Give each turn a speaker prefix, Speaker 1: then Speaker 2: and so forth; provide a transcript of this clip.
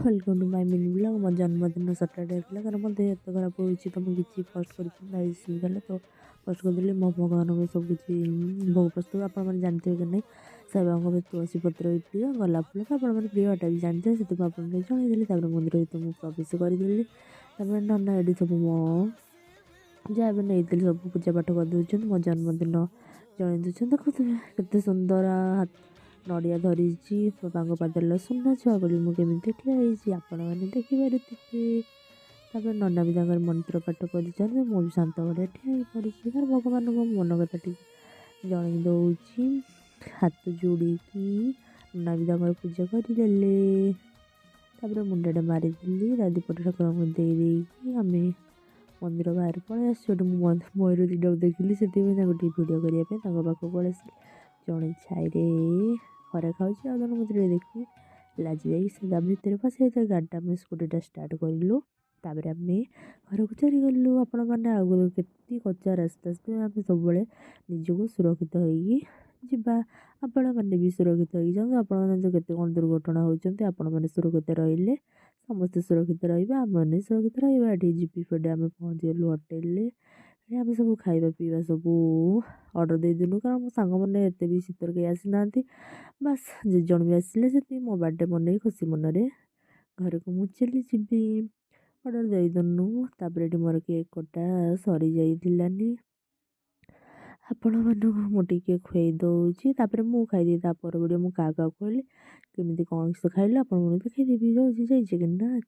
Speaker 1: Welcome to my mini blog. मो जन्मदिन Saturday था कारण मो देह एत खराब होती तो मुझे किसी पोस्ट कर तो पोस्ट करदेली मो भगवान को सब किसी भोग प्रस्तुत आप जानते हैं कि नहीं। साई बाबा को तुलसी पत्र भी प्रिय गोलाप फूल तो आप प्रिय एटा भी जानते हैं से आपको जनईदेली मंदिर भर मुझे प्रवेश करदेली। नना ये सब मो जहाँ भी नहीं सब पूजा पाठ कर दूसरी मो जन्मदिन जन दूसरी देखुए केते सुंदर नड़िया धरी बाबांग पादल सुना छुआ बोली मुझे देखी आपण मैंने देखिपे नना भी मंत्र पाठ कर मो भी शांत बढ़िया ठिया पड़ी भगवान को मन कथा टी जन दौची हाथ जोड़ी नना भी पूजा करदे मुंडे मारिदेली दादीपट ठाकुर को देदेकी आम मंदिर बाहर पलि आसो मयूर दिटा देखिली से भिडियो करने पाखक पलि जड़े छाई घरे खाऊँ जन मत देखी लाजि जाए से भितर पशे गाड़ीटा आम स्कूटीटा स्टार्ट करूँ तापर आम घर को चलीगलु। आपण मैंने आगे के कच्चा रास्ता से आम सब निजक सुरक्षित होगा आपण मैंने भी सुरक्षित हो जाऊँ। आपण जो केते कौन दुर्घटना होती आपण मैंने सुरक्षित रही समस्ते सुरक्षित रहा आम मैंने सुरक्षित रहा। जीपी फेडे आम पहुँच गलु होटेल आम सब खाଇବା पीवा सब ऑर्डर देदेलु कारण मो सांग मैंने एत भी शीतर कहीं आसी ना बास जे जन भी आसिले से मो बर्थडे मन खुशी मन घर को मुझे चली जी ऑर्डर देदेलु तापर मोर केक कटा सरी जाइलानी आपण मानक मुझे खुई दौची मु खाई पर वीडियो मुझे क्या कहली केमी कौन किस खाइल आप देखदेवी जाइए कि ना।